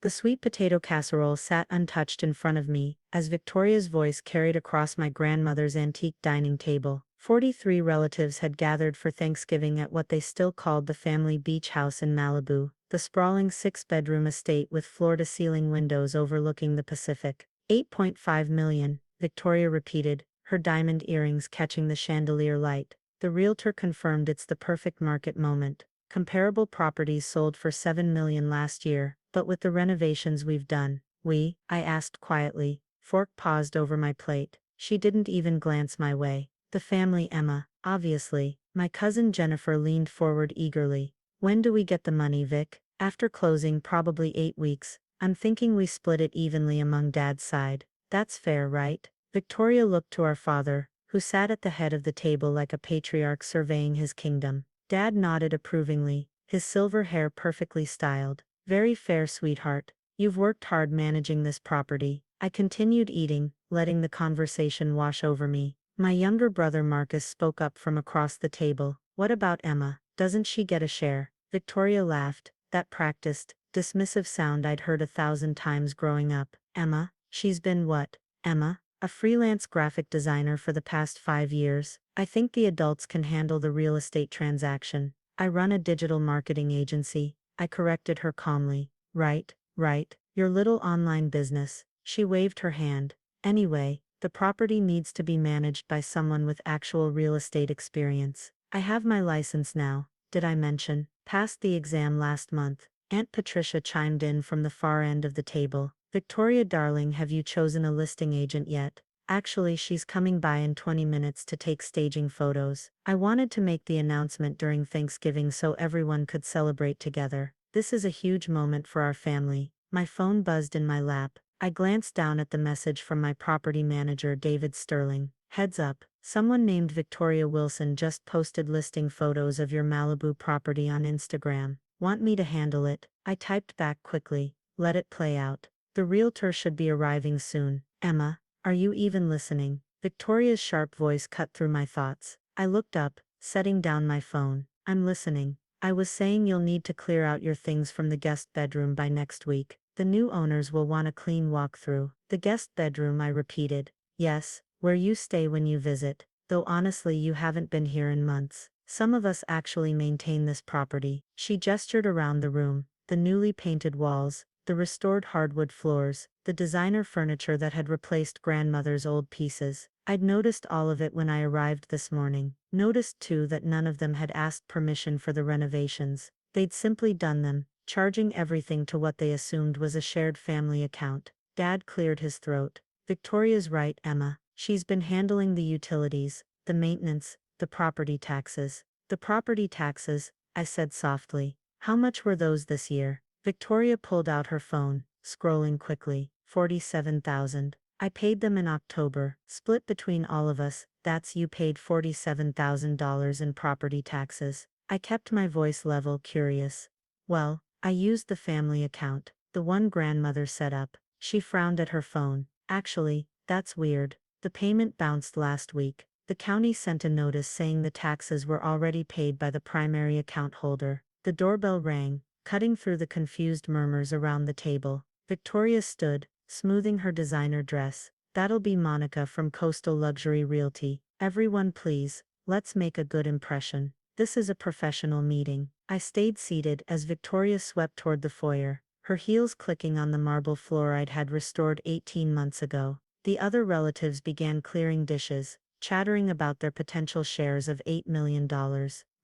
The sweet potato casserole sat untouched in front of me, as Victoria's voice carried across my grandmother's antique dining table. 43 relatives had gathered for Thanksgiving at what they still called the family beach house in Malibu, the sprawling 6-bedroom estate with floor-to-ceiling windows overlooking the Pacific. 8.5 million, Victoria repeated, her diamond earrings catching the chandelier light. The realtor confirmed it's the perfect market moment. Comparable properties sold for 7 million last year, but with the renovations we've done, I asked quietly. Fork paused over my plate. She didn't even glance my way. The family, Emma, obviously. My cousin Jennifer leaned forward eagerly. When do we get the money, Vic? After closing, probably 8 weeks. I'm thinking we split it evenly among Dad's side. That's fair, right? Victoria looked to our father, who sat at the head of the table like a patriarch surveying his kingdom. Dad nodded approvingly, his silver hair perfectly styled. Very fair, sweetheart. You've worked hard managing this property. I continued eating, letting the conversation wash over me. My younger brother Marcus spoke up from across the table. What about Emma? Doesn't she get a share? Victoria laughed, that practiced, dismissive sound I'd heard 1,000 times growing up. Emma? She's been what? Emma? A freelance graphic designer for the past 5 years. I think the adults can handle the real estate transaction. I run a digital marketing agency. I corrected her calmly. Right, your little online business. She waved her hand. Anyway, the property needs to be managed by someone with actual real estate experience. I have my license now, did I mention? Passed the exam last month. Aunt Patricia chimed in from the far end of the table. Victoria darling, have you chosen a listing agent yet? Actually, she's coming by in 20 minutes to take staging photos. I wanted to make the announcement during Thanksgiving so everyone could celebrate together. This is a huge moment for our family. My phone buzzed in my lap. I glanced down at the message from my property manager, David Sterling. Heads up, someone named Victoria Wilson just posted listing photos of your Malibu property on Instagram. Want me to handle it? I typed back quickly. Let it play out. The realtor should be arriving soon. Emma, are you even listening? Victoria's sharp voice cut through my thoughts. I looked up, setting down my phone. I'm listening. I was saying you'll need to clear out your things from the guest bedroom by next week. The new owners will want a clean walkthrough. The guest bedroom, I repeated. Yes, where you stay when you visit. Though honestly, you haven't been here in months. Some of us actually maintain this property. She gestured around the room. The newly painted walls, the restored hardwood floors, the designer furniture that had replaced grandmother's old pieces. I'd noticed all of it when I arrived this morning. Noticed too that none of them had asked permission for the renovations. They'd simply done them, charging everything to what they assumed was a shared family account. Dad cleared his throat. Victoria's right, Emma. She's been handling the utilities, the maintenance, the property taxes. The property taxes, I said softly. How much were those this year? Victoria pulled out her phone, scrolling quickly. 47,000. I paid them in October, split between all of us. That's you paid $47,000 in property taxes. I kept my voice level, curious. Well, I used the family account, the one grandmother set up. She frowned at her phone. Actually, that's weird. The payment bounced last week. The county sent a notice saying the taxes were already paid by the primary account holder. The doorbell rang, cutting through the confused murmurs around the table. Victoria stood, smoothing her designer dress. That'll be Monica from Coastal Luxury Realty. Everyone please, let's make a good impression. This is a professional meeting. I stayed seated as Victoria swept toward the foyer, her heels clicking on the marble floor I'd had restored 18 months ago. The other relatives began clearing dishes, chattering about their potential shares of $8 million.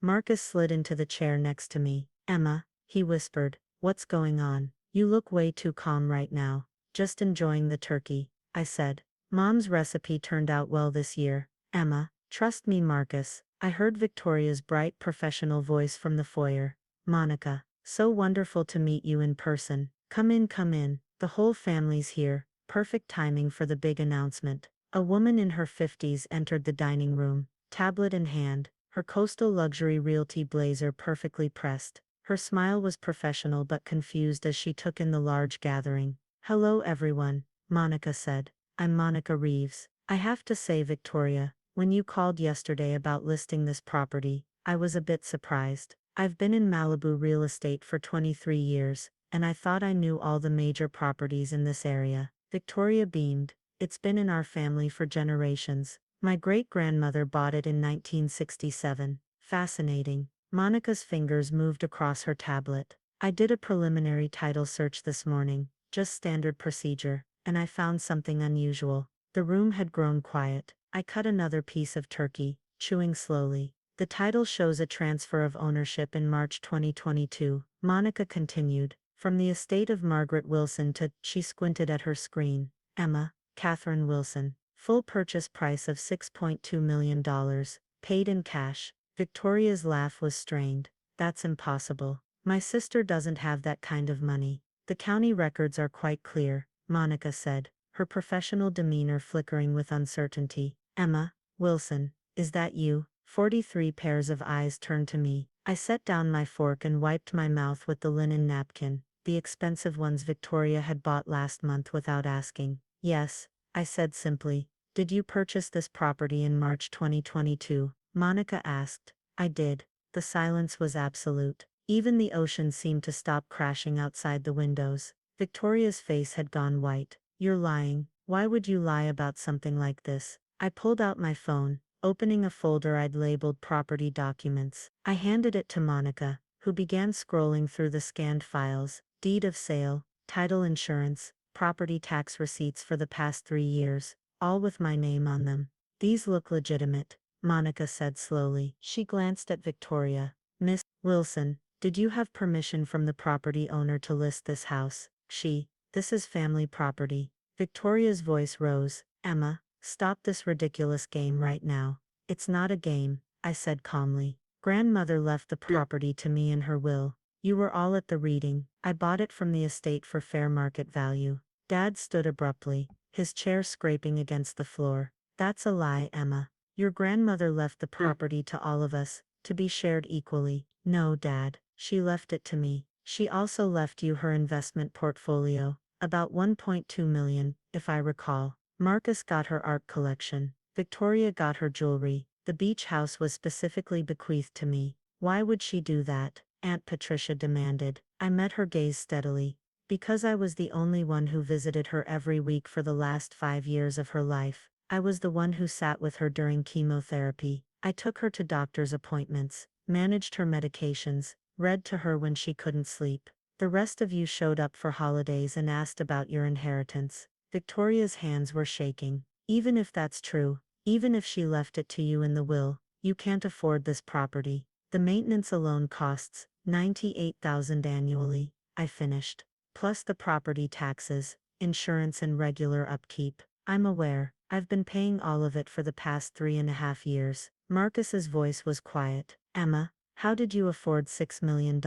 Marcus slid into the chair next to me. Emma, he whispered, what's going on? You look way too calm right now. Just enjoying the turkey, I said. Mom's recipe turned out well this year. Emma, trust me, Marcus. I heard Victoria's bright professional voice from the foyer. Monica, so wonderful to meet you in person. Come in, come in. The whole family's here. Perfect timing for the big announcement. A woman in her 50s entered the dining room, tablet in hand, her Coastal Luxury Realty blazer perfectly pressed. Her smile was professional but confused as she took in the large gathering. Hello everyone, Monica said. I'm Monica Reeves. I have to say, Victoria, when you called yesterday about listing this property, I was a bit surprised. I've been in Malibu real estate for 23 years, and I thought I knew all the major properties in this area. Victoria beamed. It's been in our family for generations. My great-grandmother bought it in 1967. Fascinating. Monica's fingers moved across her tablet. I did a preliminary title search this morning, just standard procedure, and I found something unusual. The room had grown quiet. I cut another piece of turkey, chewing slowly. The title shows a transfer of ownership in March 2022. Monica continued. From the estate of Margaret Wilson to, she squinted at her screen. Emma, Catherine Wilson. Full purchase price of $6.2 million. Paid in cash. Victoria's laugh was strained. That's impossible. My sister doesn't have that kind of money. The county records are quite clear, Monica said, her professional demeanor flickering with uncertainty. Emma, Wilson, is that you? 43 pairs of eyes turned to me. I set down my fork and wiped my mouth with the linen napkin, the expensive ones Victoria had bought last month without asking. Yes, I said simply. Did you purchase this property in March 2022? Monica asked. I did. The silence was absolute. Even the ocean seemed to stop crashing outside the windows. Victoria's face had gone white. You're lying. Why would you lie about something like this? I pulled out my phone, opening a folder I'd labeled property documents. I handed it to Monica, who began scrolling through the scanned files: deed of sale, title insurance, property tax receipts for the past 3 years, all with my name on them. These look legitimate, Monica said slowly. She glanced at Victoria. Miss Wilson, did you have permission from the property owner to list this house? This is family property. Victoria's voice rose. Emma, stop this ridiculous game right now. It's not a game, I said calmly. Grandmother left the property to me in her will. You were all at the reading. I bought it from the estate for fair market value. Dad stood abruptly, his chair scraping against the floor. That's a lie, Emma. Your grandmother left the property to all of us, to be shared equally. No, Dad, she left it to me. She also left you her investment portfolio, about 1.2 million, if I recall. Marcus got her art collection. Victoria got her jewelry. The beach house was specifically bequeathed to me. Why would she do that? Aunt Patricia demanded. I met her gaze steadily. Because I was the only one who visited her every week for the last 5 years of her life. I was the one who sat with her during chemotherapy. I took her to doctor's appointments, managed her medications, read to her when she couldn't sleep. The rest of you showed up for holidays and asked about your inheritance. Victoria's hands were shaking. Even if that's true, even if she left it to you in the will, you can't afford this property. The maintenance alone costs $98,000 annually, I finished. Plus the property taxes, insurance and regular upkeep. I'm aware. I've been paying all of it for the past 3.5 years. Marcus's voice was quiet. Emma, how did you afford $6 million?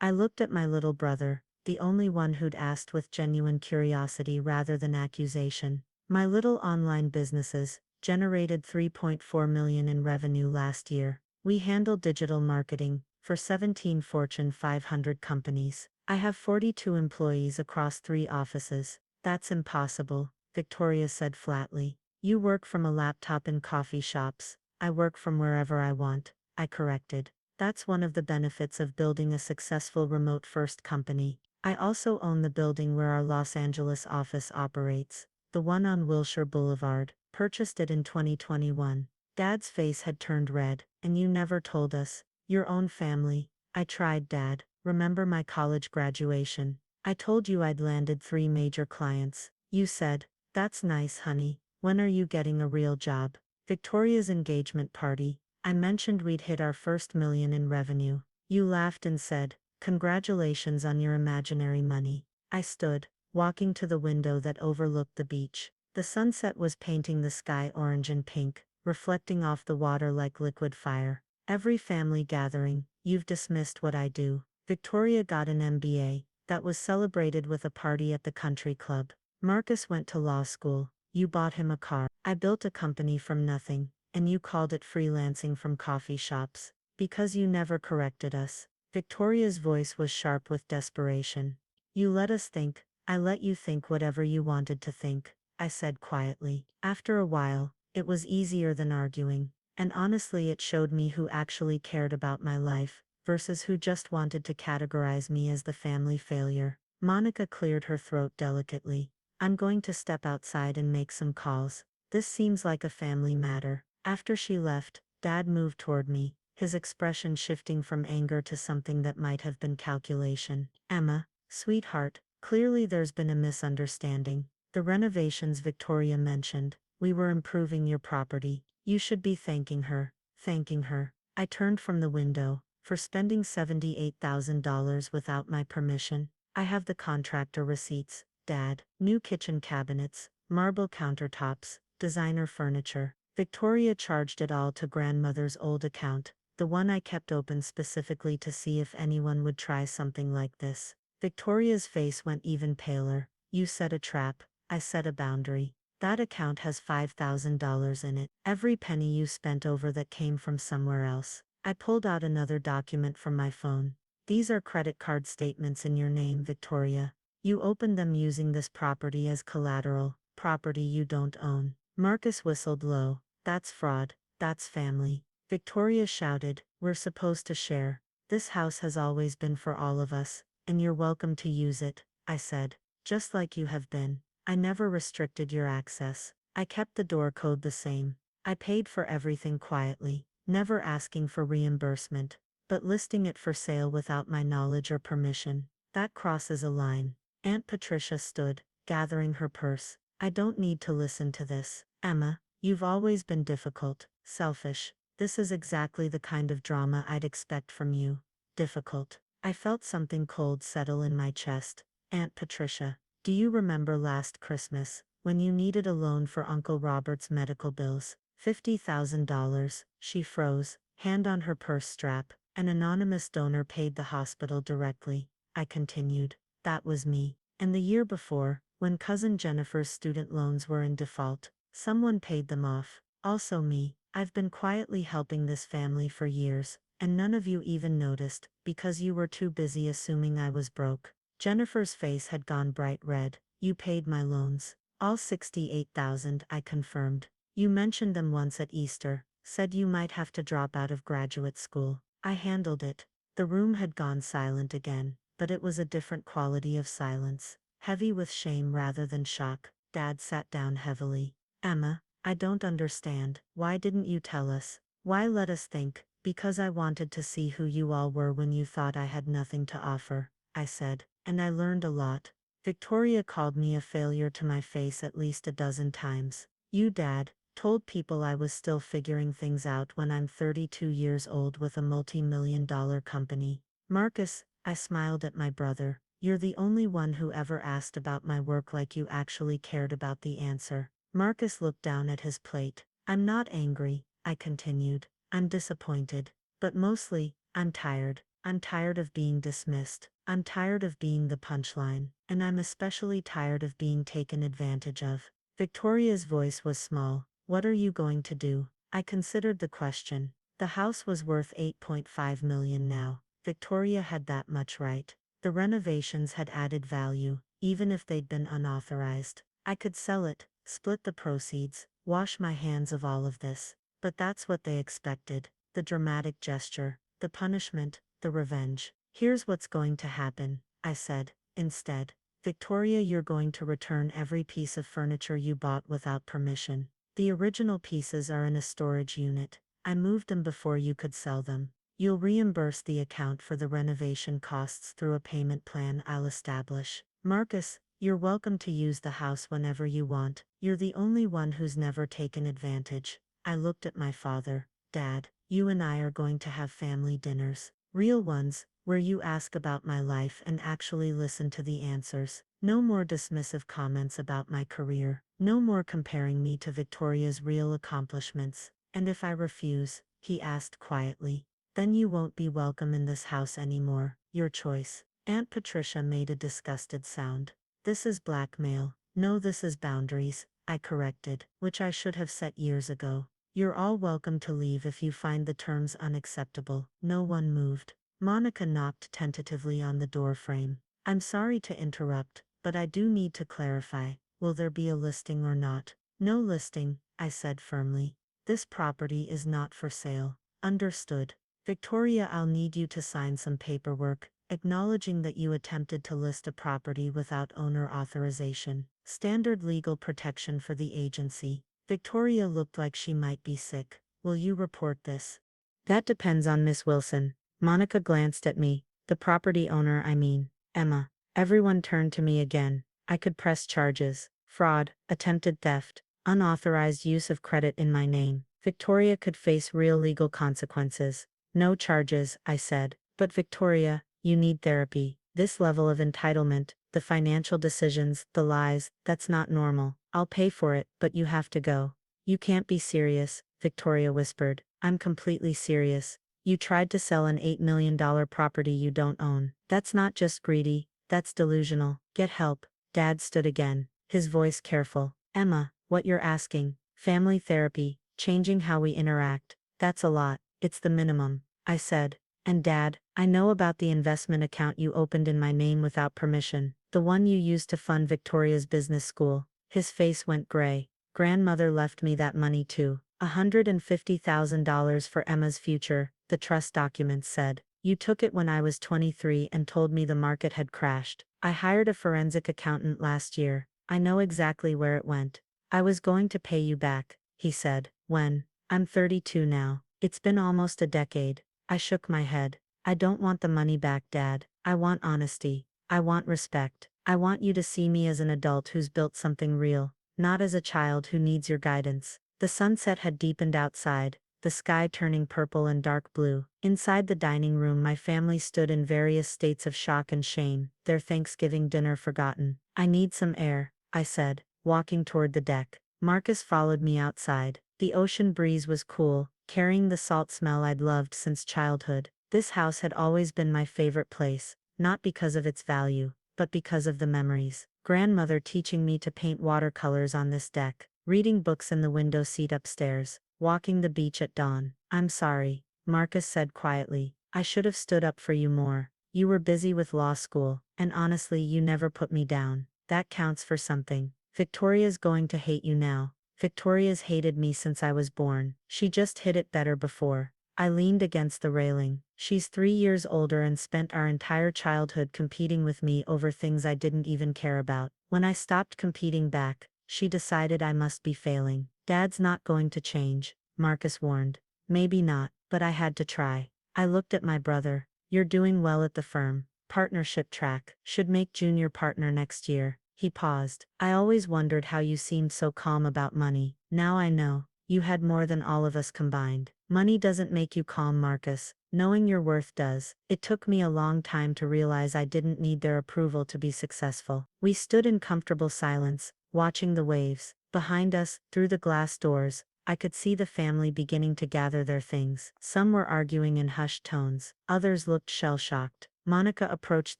I looked at my little brother, the only one who'd asked with genuine curiosity rather than accusation. My little online businesses generated $3.4 million in revenue last year. We handle digital marketing for 17 Fortune 500 companies. I have 42 employees across 3 offices. That's impossible, Victoria said flatly. You work from a laptop in coffee shops. I work from wherever I want, I corrected. That's one of the benefits of building a successful remote-first company. I also own the building where our Los Angeles office operates, the one on Wilshire Boulevard. Purchased it in 2021. Dad's face had turned red. And you never told us. Your own family. I tried, Dad. Remember my college graduation? I told you I'd landed 3 major clients. You said, that's nice, honey. When are you getting a real job? Victoria's engagement party. I mentioned we'd hit our first million in revenue. You laughed and said, congratulations on your imaginary money. I stood, walking to the window that overlooked the beach. The sunset was painting the sky orange and pink, reflecting off the water like liquid fire. Every family gathering, you've dismissed what I do. Victoria got an MBA, that was celebrated with a party at the country club. Marcus went to law school. You bought him a car. I built a company from nothing, and you called it freelancing from coffee shops. Because you never corrected us. Victoria's voice was sharp with desperation. You let us think. I let you think whatever you wanted to think, I said quietly. After a while, it was easier than arguing. And honestly, it showed me who actually cared about my life. versus who just wanted to categorize me as the family failure. Monica cleared her throat delicately. I'm going to step outside and make some calls. This seems like a family matter. After she left, Dad moved toward me, his expression shifting from anger to something that might have been calculation. Emma, sweetheart, clearly there's been a misunderstanding. The renovations Victoria mentioned, we were improving your property. You should be thanking her. Thanking her. I turned from the window. For spending $78,000 without my permission. I have the contractor receipts, Dad. New kitchen cabinets, marble countertops, designer furniture. Victoria charged it all to grandmother's old account, the one I kept open specifically to see if anyone would try something like this. Victoria's face went even paler. You set a trap, I set a boundary. That account has $5,000 in it. Every penny you spent over that came from somewhere else. I pulled out another document from my phone. These are credit card statements in your name, Victoria. You opened them using this property as collateral, property you don't own. Marcus whistled low. That's fraud. That's family. Victoria shouted, we're supposed to share. This house has always been for all of us, and you're welcome to use it, I said. Just like you have been. I never restricted your access. I kept the door code the same. I paid for everything quietly, never asking for reimbursement, but listing it for sale without my knowledge or permission. That crosses a line. Aunt Patricia stood, gathering her purse. I don't need to listen to this. Emma, you've always been difficult, selfish. This is exactly the kind of drama I'd expect from you. Difficult. I felt something cold settle in my chest. Aunt Patricia, do you remember last Christmas, when you needed a loan for Uncle Robert's medical bills? $50,000. She froze, hand on her purse strap. An anonymous donor paid the hospital directly. I continued. That was me. And the year before, when cousin Jennifer's student loans were in default, someone paid them off. Also me. I've been quietly helping this family for years, and none of you even noticed, because you were too busy assuming I was broke. Jennifer's face had gone bright red. You paid my loans. All 68,000, I confirmed. You mentioned them once at Easter, said you might have to drop out of graduate school. I handled it. The room had gone silent again, but it was a different quality of silence, heavy with shame rather than shock. Dad sat down heavily. Emma, I don't understand. Why didn't you tell us? Why let us think? Because I wanted to see who you all were when you thought I had nothing to offer, I said, and I learned a lot. Victoria called me a failure to my face at least a dozen times. You, Dad, told people I was still figuring things out when I'm 32 years old with a multi-million-dollar company. Marcus, I smiled at my brother, you're the only one who ever asked about my work like you actually cared about the answer. Marcus looked down at his plate. I'm not angry, I continued. I'm disappointed. But mostly, I'm tired. I'm tired of being dismissed. I'm tired of being the punchline. And I'm especially tired of being taken advantage of. Victoria's voice was small. What are you going to do? I considered the question. The house was worth $8.5 million now. Victoria had that much right. The renovations had added value, even if they'd been unauthorized. I could sell it, split the proceeds, wash my hands of all of this. But that's what they expected. The dramatic gesture, the punishment, the revenge. Here's what's going to happen, I said, instead. Victoria, you're going to return every piece of furniture you bought without permission. The original pieces are in a storage unit. I moved them before you could sell them. You'll reimburse the account for the renovation costs through a payment plan I'll establish. Marcus, you're welcome to use the house whenever you want. You're the only one who's never taken advantage. I looked at my father. Dad, you and I are going to have family dinners. Real ones, where you ask about my life and actually listen to the answers. No more dismissive comments about my career. No more comparing me to Victoria's real accomplishments. And if I refuse, he asked quietly, then you won't be welcome in this house anymore. Your choice. Aunt Patricia made a disgusted sound. This is blackmail. No, this is boundaries, I corrected, which I should have set years ago. You're all welcome to leave if you find the terms unacceptable. No one moved. Monica knocked tentatively on the door frame. I'm sorry to interrupt, but I do need to clarify. Will there be a listing or not? No listing, I said firmly. This property is not for sale. Understood. Victoria, I'll need you to sign some paperwork, acknowledging that you attempted to list a property without owner authorization. Standard legal protection for the agency. Victoria looked like she might be sick. Will you report this? That depends on Miss Wilson. Monica glanced at me. The property owner, I mean. Emma. Everyone turned to me again. I could press charges. Fraud, attempted theft, unauthorized use of credit in my name. Victoria could face real legal consequences. No charges, I said. But Victoria, you need therapy. This level of entitlement, the financial decisions, the lies, that's not normal. I'll pay for it, but you have to go. You can't be serious, Victoria whispered. I'm completely serious. You tried to sell an $8 million property you don't own. That's not just greedy, that's delusional. Get help. Dad stood again, his voice careful. Emma, what you're asking, family therapy, changing how we interact, that's a lot. It's the minimum, I said. And Dad, I know about the investment account you opened in my name without permission, the one you used to fund Victoria's business school. His face went gray. Grandmother left me that money too. $150,000 for Emma's future, the trust documents said. You took it when I was 23 and told me the market had crashed. I hired a forensic accountant last year. I know exactly where it went. I was going to pay you back, he said. When? I'm 32 now. It's been almost a decade. I shook my head. I don't want the money back, Dad. I want honesty. I want respect. I want you to see me as an adult who's built something real, not as a child who needs your guidance. The sunset had deepened outside, the sky turning purple and dark blue. Inside the dining room, my family stood in various states of shock and shame, their Thanksgiving dinner forgotten. I need some air, I said, walking toward the deck. Marcus followed me outside. The ocean breeze was cool, carrying the salt smell I'd loved since childhood. This house had always been my favorite place, not because of its value, but because of the memories. Grandmother teaching me to paint watercolors on this deck, reading books in the window seat upstairs, walking the beach at dawn. I'm sorry, Marcus said quietly. I should have stood up for you more. You were busy with law school, and honestly, you never put me down. That counts for something. Victoria's going to hate you now. Victoria's hated me since I was born. She just hid it better before. I leaned against the railing. She's 3 years older and spent our entire childhood competing with me over things I didn't even care about. When I stopped competing back, she decided I must be failing. Dad's not going to change, Marcus warned. Maybe not, but I had to try. I looked at my brother. You're doing well at the firm. Partnership track. Should make junior partner next year. He paused. I always wondered how you seemed so calm about money. Now I know. You had more than all of us combined. Money doesn't make you calm, Marcus. Knowing your worth does. It took me a long time to realize I didn't need their approval to be successful. We stood in comfortable silence, watching the waves. Behind us, through the glass doors, I could see the family beginning to gather their things. Some were arguing in hushed tones. Others looked shell-shocked. Monica approached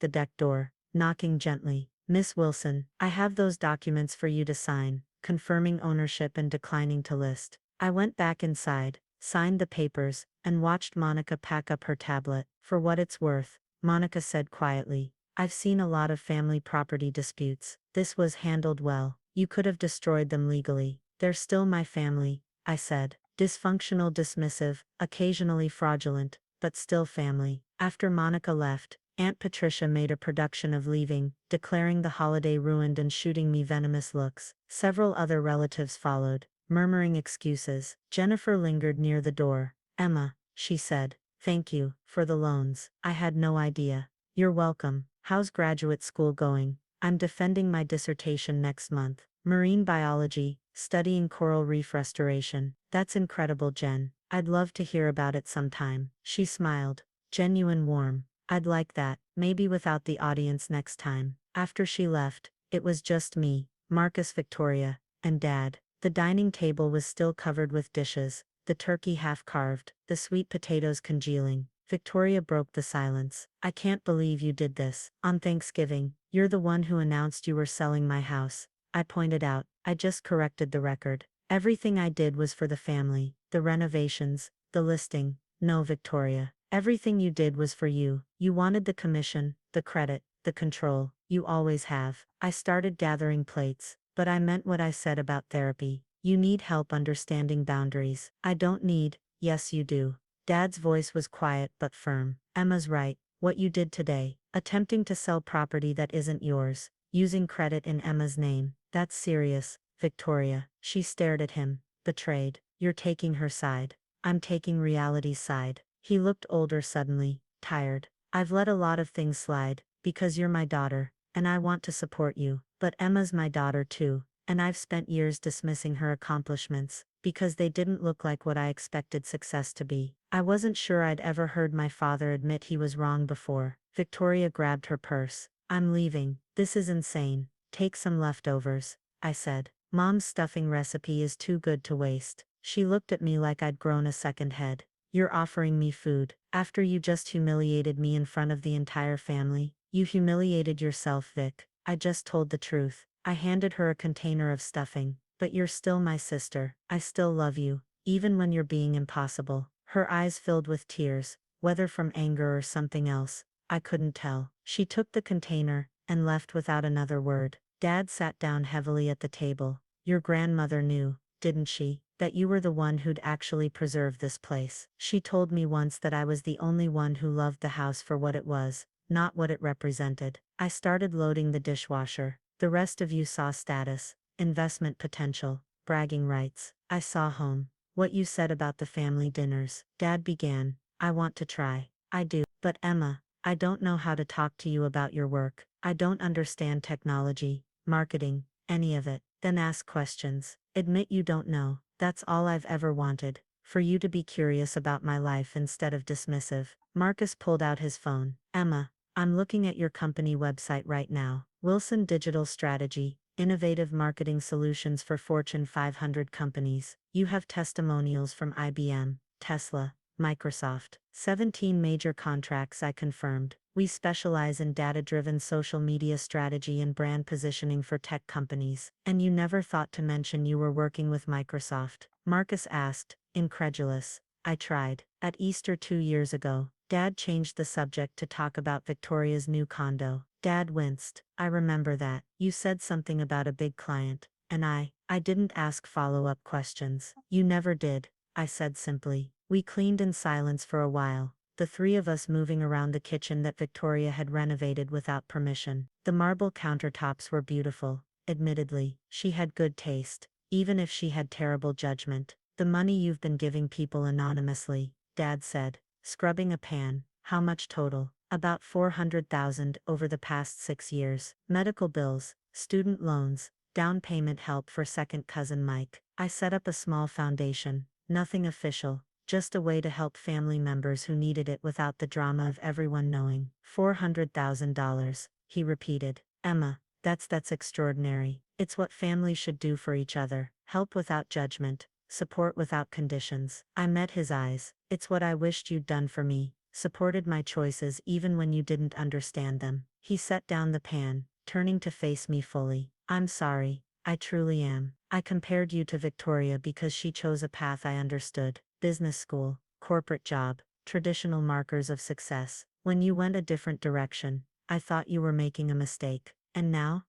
the deck door, knocking gently. Miss Wilson, I have those documents for you to sign, confirming ownership and declining to list. I went back inside, signed the papers, and watched Monica pack up her tablet. For what it's worth, Monica said quietly, I've seen a lot of family property disputes. This was handled well. You could have destroyed them legally. They're still my family, I said. Dysfunctional, dismissive, occasionally fraudulent, but still family. After Monica left, Aunt Patricia made a production of leaving, declaring the holiday ruined and shooting me venomous looks. Several other relatives followed, murmuring excuses. Jennifer lingered near the door. Emma, she said, thank you for the loans. I had no idea. You're welcome. How's graduate school going? I'm defending my dissertation next month. Marine biology, studying coral reef restoration. That's incredible, Jen. I'd love to hear about it sometime. She smiled. Genuine warm. I'd like that, maybe without the audience next time. After she left, it was just me, Marcus, Victoria, and Dad. The dining table was still covered with dishes, the turkey half carved, the sweet potatoes congealing. Victoria broke the silence. I can't believe you did this. On Thanksgiving, you're the one who announced you were selling my house. I pointed out. I just corrected the record. Everything I did was for the family, the renovations, the listing. No, Victoria. Everything you did was for you. You wanted the commission, the credit, the control. You always have. I started gathering plates, but I meant what I said about therapy. You need help understanding boundaries. I don't need, yes you do. Dad's voice was quiet but firm. Emma's right. What you did today, attempting to sell property that isn't yours, using credit in Emma's name, that's serious, Victoria. She stared at him, betrayed. You're taking her side. I'm taking reality's side. He looked older suddenly, tired. I've let a lot of things slide, because you're my daughter, and I want to support you. But Emma's my daughter too, and I've spent years dismissing her accomplishments, because they didn't look like what I expected success to be. I wasn't sure I'd ever heard my father admit he was wrong before. Victoria grabbed her purse. I'm leaving. This is insane. Take some leftovers, I said. Mom's stuffing recipe is too good to waste. She looked at me like I'd grown a second head. You're offering me food. After you just humiliated me in front of the entire family. You humiliated yourself, Vic. I just told the truth. I handed her a container of stuffing. But you're still my sister. I still love you, even when you're being impossible. Her eyes filled with tears, whether from anger or something else. I couldn't tell. She took the container and left without another word. Dad sat down heavily at the table. Your grandmother knew, didn't she, that you were the one who'd actually preserved this place. She told me once that I was the only one who loved the house for what it was, not what it represented. I started loading the dishwasher. The rest of you saw status, investment potential, bragging rights. I saw home. What you said about the family dinners. Dad began. I want to try. I do. But Emma, I don't know how to talk to you about your work. I don't understand technology, marketing, any of it. Then ask questions. Admit you don't know. That's all I've ever wanted. For you to be curious about my life instead of dismissive. Marcus pulled out his phone. Emma, I'm looking at your company website right now. Wilson Digital Strategy, innovative marketing solutions for Fortune 500 companies. You have testimonials from IBM, Tesla, Microsoft. 17 major contracts I confirmed. We specialize in data-driven social media strategy and brand positioning for tech companies. And you never thought to mention you were working with Microsoft. Marcus asked, incredulous. I tried. At Easter 2 years ago, Dad changed the subject to talk about Victoria's new condo. Dad winced. I remember that. You said something about a big client, and I didn't ask follow-up questions. You never did, I said simply. We cleaned in silence for a while, the three of us moving around the kitchen that Victoria had renovated without permission. The marble countertops were beautiful, admittedly. She had good taste, even if she had terrible judgment. The money you've been giving people anonymously, Dad said, scrubbing a pan. How much total? About 400,000 over the past 6 years. Medical bills, student loans, down payment help for second cousin Mike. I set up a small foundation, nothing official, just a way to help family members who needed it without the drama of everyone knowing. $400,000, he repeated. Emma, that's extraordinary. It's what families should do for each other. Help without judgment, support without conditions. I met his eyes. It's what I wished you'd done for me. Supported my choices even when you didn't understand them. He set down the pan, turning to face me fully. I'm sorry, I truly am. I compared you to Victoria because she chose a path I understood. Business school, corporate job, traditional markers of success. When you went a different direction, I thought you were making a mistake. And now,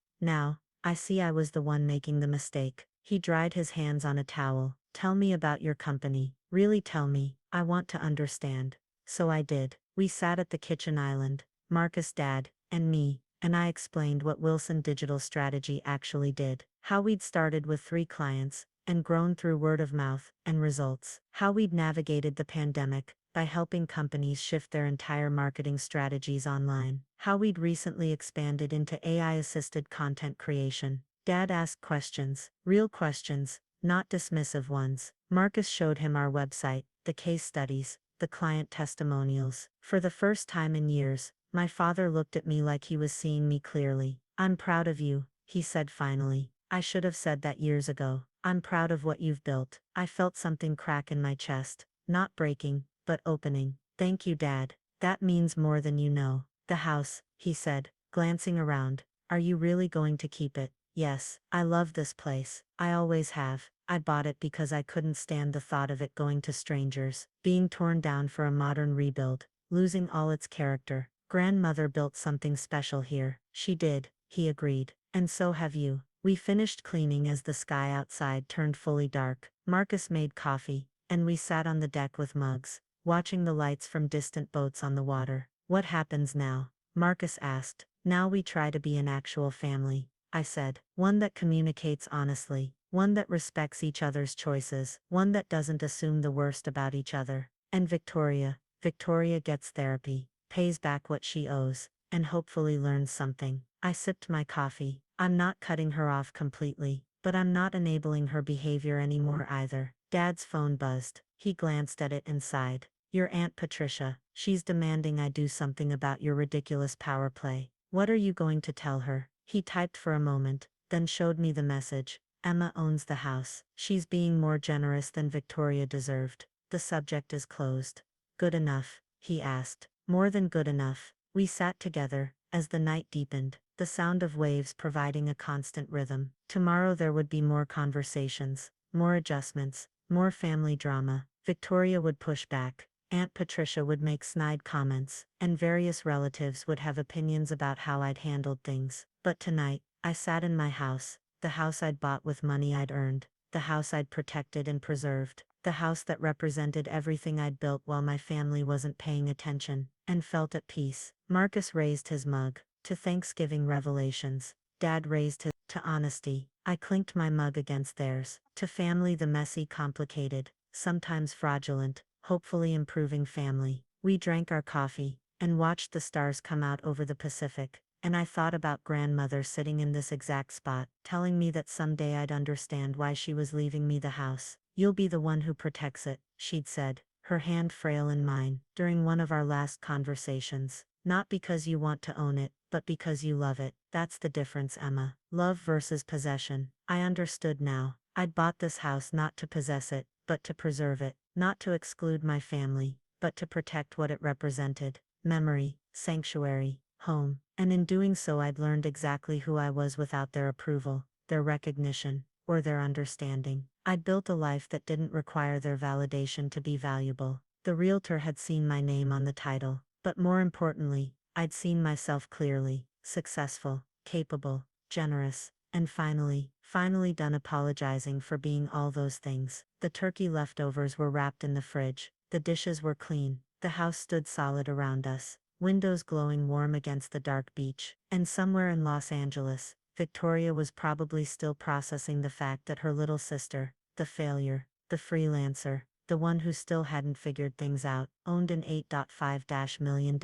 I see I was the one making the mistake. He dried his hands on a towel. Tell me about your company. Really tell me. I want to understand. So I did. We sat at the kitchen island, Marcus, Dad, and me, and I explained what Wilson Digital Strategy actually did. How we'd started with 3 clients, and grown through word of mouth and results. How we'd navigated the pandemic by helping companies shift their entire marketing strategies online. How we'd recently expanded into AI-assisted content creation. Dad asked questions, real questions, not dismissive ones. Marcus showed him our website, the case studies, the client testimonials. For the first time in years, my father looked at me like he was seeing me clearly. I'm proud of you, he said finally. I should have said that years ago. I'm proud of what you've built. I felt something crack in my chest, not breaking, but opening. Thank you, Dad. That means more than you know. The house, he said, glancing around. Are you really going to keep it? Yes, I love this place. I always have. I bought it because I couldn't stand the thought of it going to strangers, being torn down for a modern rebuild, losing all its character. Grandmother built something special here. She did, he agreed. And so have you. We finished cleaning as the sky outside turned fully dark. Marcus made coffee, and we sat on the deck with mugs, watching the lights from distant boats on the water. What happens now? Marcus asked. Now we try to be an actual family, I said. One that communicates honestly, one that respects each other's choices, one that doesn't assume the worst about each other. And Victoria gets therapy, pays back what she owes, and hopefully learns something. I sipped my coffee. I'm not cutting her off completely, but I'm not enabling her behavior anymore either. Dad's phone buzzed. He glanced at it and sighed. Your Aunt Patricia, she's demanding I do something about your ridiculous power play. What are you going to tell her? He typed for a moment, then showed me the message. Emma owns the house. She's being more generous than Victoria deserved. The subject is closed. Good enough? He asked. More than good enough. We sat together, as the night deepened, the sound of waves providing a constant rhythm. Tomorrow there would be more conversations, more adjustments, more family drama. Victoria would push back. Aunt Patricia would make snide comments, and various relatives would have opinions about how I'd handled things. But tonight, I sat in my house, the house I'd bought with money I'd earned, the house I'd protected and preserved, the house that represented everything I'd built while my family wasn't paying attention, and felt at peace. Marcus raised his mug to Thanksgiving revelations. Dad raised his to honesty. I clinked my mug against theirs. To family, the messy, complicated, sometimes fraudulent, hopefully improving family. We drank our coffee and watched the stars come out over the Pacific. And I thought about grandmother sitting in this exact spot, telling me that someday I'd understand why she was leaving me the house. You'll be the one who protects it, she'd said, her hand frail in mine, during one of our last conversations. Not because you want to own it, but because you love it. That's the difference, Emma. Love versus possession. I understood now. I'd bought this house not to possess it, but to preserve it. Not to exclude my family, but to protect what it represented. Memory, sanctuary, home. And in doing so I'd learned exactly who I was without their approval, their recognition, or their understanding. I'd built a life that didn't require their validation to be valuable. The Realtor had seen my name on the title, but more importantly, I'd seen myself clearly, successful, capable, generous, and finally done apologizing for being all those things. The turkey leftovers were wrapped in the fridge, the dishes were clean, the house stood solid around us, windows glowing warm against the dark beach, and somewhere in Los Angeles, Victoria was probably still processing the fact that her little sister, the failure, the freelancer, the one who still hadn't figured things out, owned an $8.5 million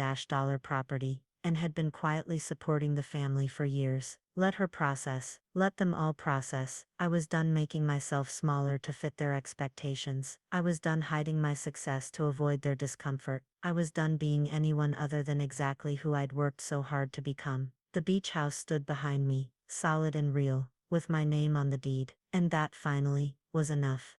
property, and had been quietly supporting the family for years. Let her process. Let them all process. I was done making myself smaller to fit their expectations. I was done hiding my success to avoid their discomfort. I was done being anyone other than exactly who I'd worked so hard to become. The beach house stood behind me, solid and real, with my name on the deed. And that finally was enough.